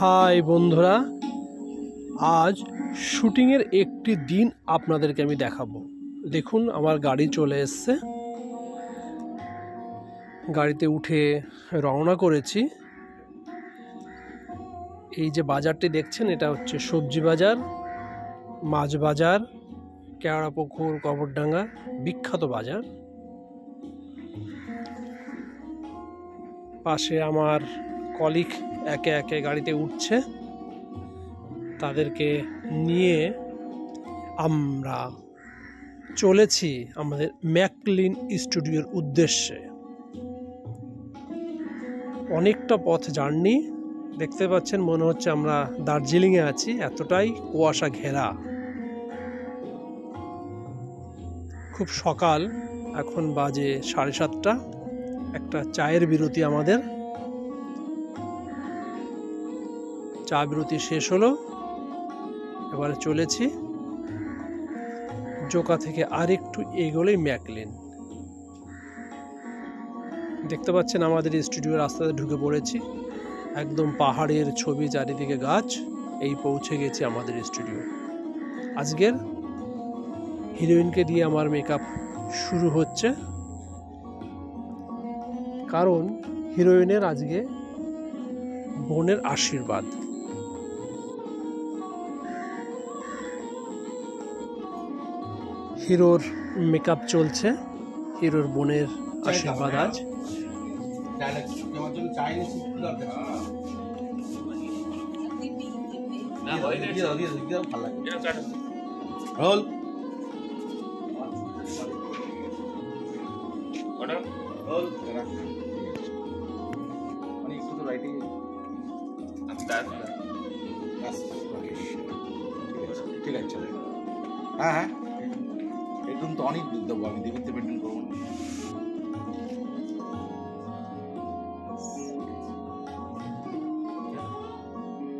High বন্ধুরা, আজ শুটিংয়ের একটি দিন আপনাদেরকে আমি দেখাবো। দেখুন, আমার গাড়ি চলে এসছে, গাড়িতে উঠে রওনা করেছি। এই যে বাজারটি দেখছেন, এটা হচ্ছে সবজি বাজার, মাছ বাজার, কেওড়াপুকুর কবরডাঙ্গা বিখ্যাত বাজার। পাশে আমার কলিগ একে একে গাড়িতে উঠছে, তাদেরকে নিয়ে আমরা চলেছি আমাদের ম্যাকলিন স্টুডিওর উদ্দেশ্যে। অনেকটা পথ জার্নি, দেখতে পাচ্ছেন মনে হচ্ছে আমরা দার্জিলিংয়ে আছি, এতটাই কুয়াশা ঘেরা। খুব সকাল, এখন বাজে 7:30। একটা চায়ের বিরতি, আমাদের চা বিরতি শেষ হলো। এবারে চলেছি জোকা থেকে আরেকটু এগোলেই ম্যাকলিন। দেখতে পাচ্ছেন আমাদের স্টুডিও রাস্তাতে ঢুকে পড়েছি, একদম পাহাড়ের ছবি, চারিদিকে গাছ। এই পৌঁছে গেছি আমাদের স্টুডিও। আজকের হিরোইনকে দিয়ে আমার মেকআপ শুরু হচ্ছে, কারণ হিরোইনের আজকে বোনের আশীর্বাদ। হিরোর মেকআপ চলছে, হিরোর বোনের আশীর্বাদ আজ। ঠিক আছে, হ্যাঁ হ্যাঁ, একদম তো অনেক দুধ দেবো আমি, দেবিতে মেনটেন করবো না।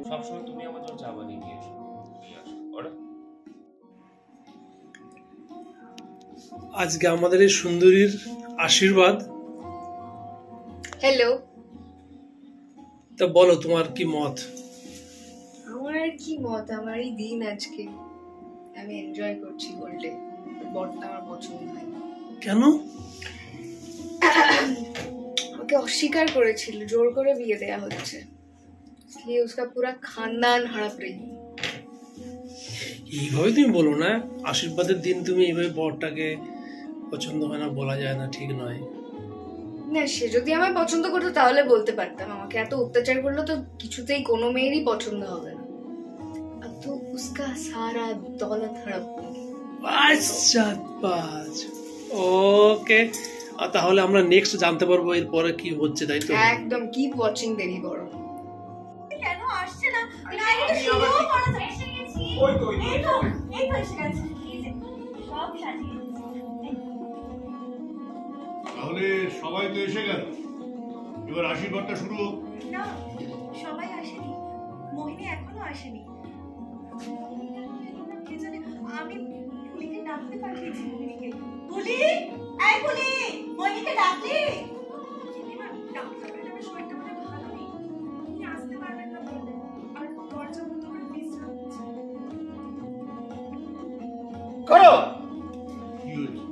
সবসময় তুমি আমার জন্য চা বানিয়ে নিয়ে এসো। আজকে আমাদের এই সুন্দরীর আশীর্বাদ। হ্যালো, তা বলো তোমার কি মত? আমার আর কি মত, আমার এই দিন আজকে আমি এনজয় করছি বলতে। বরটা আমার পছন্দ হয়। কেন? ওকে অস্বীকার করেছিল, জোর করে বিয়ে দেয়া হচ্ছে, इसलिए उसका पूरा खानदान हड़प रही हूँ। এইভাবে তুমি বলো না, আশীর্বাদের দিন তুমি এইভাবে বরটাকে পছন্দ হয় না বলা যায় না, ঠিক নয়। না, সে যদি আমায় পছন্দ করতো তাহলে বলতে পারতাম, আমাকে এত অত্যাচার করলো তো কিছুতেই কোনো মেয়েরই পছন্দ হবে না। अब तो उसका सारा दौलत हड़प लूंगी। ওকে, তাহলে আমরা নেক্সট জানতে পারবো এরপরে কি হচ্ছে, তাই তো? একদম কিপ ওয়াচিং, দেরি করো। কেন আসছে না? গাড়িটা শুরু করা যায়। এসে গেছি। ওই তো এসে গেছে। এই যে সব সাজিয়ে তাহলে সবাই তো এসে গেল, এবার আশীর্বাদটা শুরু হোক। না, সবাই আসেনি, মোহিনী এখনো আসেনি। কে জানে, আমি পুলিকে ডাকতে পাঠিয়েছি মোহিনীকে। পুলি, এই পুলি, মোহিনীকে ডাকলি? ডাক্তারের শরীরটা মানে ভালো নেই, উনি আসতে পারবেন না বললেন, আর দরজা বন্ধ করে বিশ্রাম নিচ্ছে। করো। কি হয়েছে?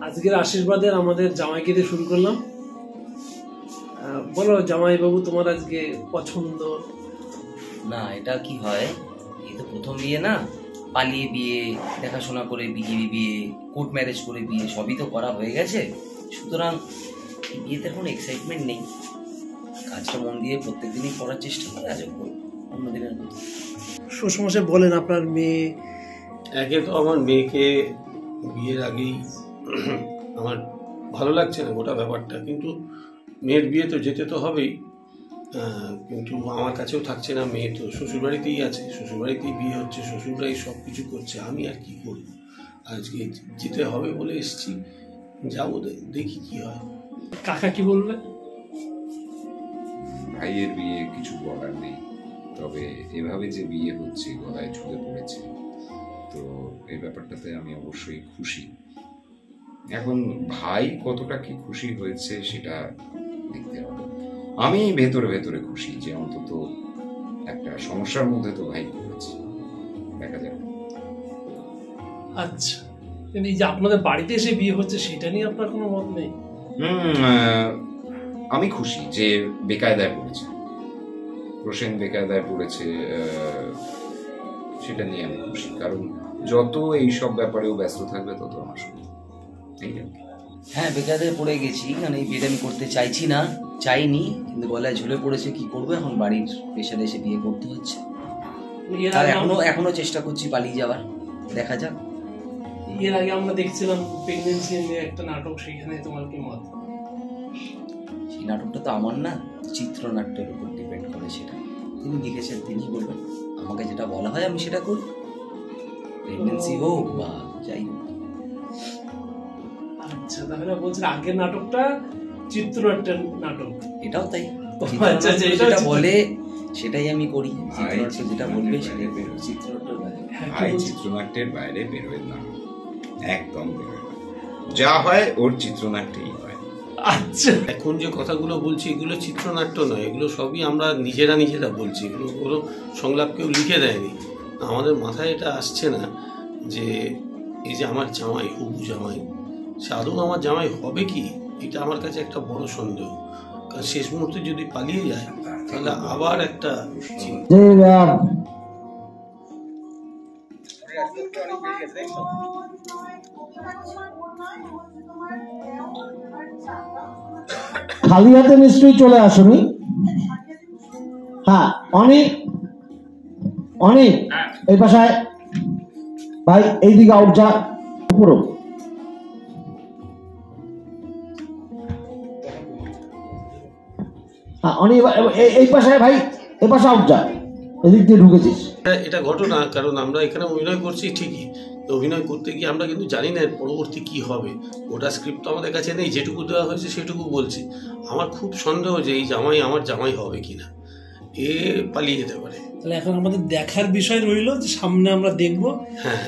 আজকের আশীর্বাদের আমাদের জামাইকে দিয়ে শুরু করলাম। বলো জামাই বাবু, তোমার আজকে পছন্দ? না, এটা কি হয়, এই তো প্রথম বিয়ে না, পালিয়ে বিয়ে, দেখাশোনা করে বিয়ে, কোর্ট ম্যারেজ করে বিয়ে, সবই তো করা হয়ে গেছে। সুতরাং বিয়েতে কোনো এক্সাইটমেন্ট নেই। কাজটা মন দিয়ে প্রত্যেকদিনই করার চেষ্টা করে, আজ অন্যদিনের মতো। শ্বশুরমশাই বলেন, আপনার মেয়ে? একে তো আমার মেয়েকে বিয়ের আগেই আমার ভালো লাগছে না গোটা ব্যাপারটা, কিন্তু মেয়ের বিয়ে তো যেতে তো হবেই। কিন্তু আমার কাছেও থাকছে না, মেয়ে তো শ্বশুরবাড়িতেই আছে, শ্বশুরবাড়িতেই বিয়ে হচ্ছে, শ্বশুররাই সব কিছু করছে, আমি আর কি করি। আজকে যেতে হবে বলে এসেছি, যাবো, দেখি কি হয়। কাকা কি বলবে? ভাইয়ের বিয়ে কিছু বলার নেই, তবে এভাবে যে বিয়ে হচ্ছে গলায় ঝুলে পড়েছে, তো এই ব্যাপারটাতে আমি অবশ্যই খুশি। এখন ভাই কতটা কি খুশি হয়েছে সেটা দেখতে হবে। আমি ভেতরে ভেতরে খুশি যে অন্তত একটা সমস্যার মধ্যে তো ভাই পড়েছে, দেখা যাক। আচ্ছা, কিন্তু এই যে আপনাদের বাড়িতে এসে বিয়ে হচ্ছে সেটা নিয়ে আপনার কোনো মত নেই? আমি খুশি যে বেকায়দায় পড়েছে, প্রসেন বেকায়দায় পড়েছে, সেটা নিয়ে আমি খুশি। কারণ যত এইসব ব্যাপারেও ব্যস্ত থাকবে তত আমার সুবিধা। এই আর কি। হ্যাঁ, বেকায়দায় পড়ে গেছি, কারণ এই বিয়েটা আমি করতে চাইছি না, চাইনি, কিন্তু গলায় ঝুলে পড়েছে, কি করবো এখন, বাড়ির প্রেশারে এসে বিয়ে করতে হচ্ছে। আর এখনো চেষ্টা করছি পালিয়ে যাওয়ার, দেখা যাক। এর আগে আমরা দেখছিলাম প্রেগন্যান্সি নিয়ে একটা নাটক, সেখানে তোমার কি মত? সেই নাটকটা তো আমার না, চিত্রনাট্যের উপর ডিপেন্ড করে, সেটা তিনি লিখেছেন, তিনি বলবেন। আমাকে যেটা বলা হয় আমি সেটা করি, প্রেগন্যান্সি হোক বা যাই হোক। আচ্ছা, তাহলে বলছেন আগের নাটকটা চিত্রনাট্যের নাটক, এটাও তাই। আচ্ছা, যেটা বলে সেটাই আমি করি, চিত্রনাট্য যেটা বলবে সেটাই করব। চিত্রনাট্যের বাইরে ভাই চিত্রনাট্যের বাইরে বেরোয় না, একদম বেরোয় না। যা হয় ওর চিত্রনাট্যেই হয়। আচ্ছা, এখন যে কথাগুলো বলছি এগুলো চিত্রনাট্য নয়, এগুলো সবই আমরা নিজেরা বলছি, এগুলো কোনো সংলাপ কেউ লিখে দেয়নি। আমাদের মাথায় এটা আসছে না যে এই যে আমার জামাই, হবু জামাই, সে আদৌ আমার জামাই হবে কি, এটা আমার কাছে একটা বড় সন্দেহ। কারণ শেষ মুহূর্তে যদি পালিয়ে যায় তাহলে আবার একটা খালি হাতে নিশ্চয়ই চলে আসুনি। হ্যাঁ, অনেক এই পাশায় ভাই, এইদিকে আউট যা পুরো। হ্যাঁ, অনেক এই পাশায় ভাই, এই পাশে আউট যা, এদিক দিয়ে ঢুকেছিস। এটা ঘটনা, কারণ আমরা এখানে অভিনয় করছি ঠিকই, তো অভিনয় করতে গিয়ে আমরা কিন্তু জানি না এর পরবর্তী কি হবে। ওটা স্ক্রিপ্ট তো আমাদের কাছে নেই, যেটুকু দেওয়া হয়েছে সেটুকু বলছি। আমার খুব সন্দেহ যে এই জামাই আমার জামাই হবে কিনা, এ পালিয়ে যেতে পারে। তাহলে এখন আমাদের দেখার বিষয় রইলো যে সামনে আমরা দেখবো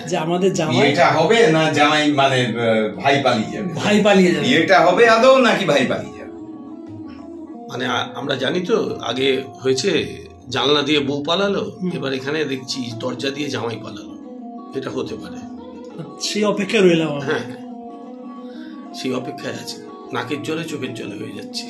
যে আমাদের জামাই এটা হবে না জামাই মানে ভাই পালিয়ে যাবে, এটা হবে আদৌ নাকি ভাই পালিয়ে যাবে। মানে আমরা জানি তো আগে হয়েছে জানলা দিয়ে বউ পালালো, এবার এখানে দেখছি দরজা দিয়ে জামাই পালালো, এটা হতে পারে। সেই অপেক্ষায় রইলাম। হ্যাঁ, সেই অপেক্ষায় আছে, নাকের জলে চোখের জলে হয়ে যাচ্ছে।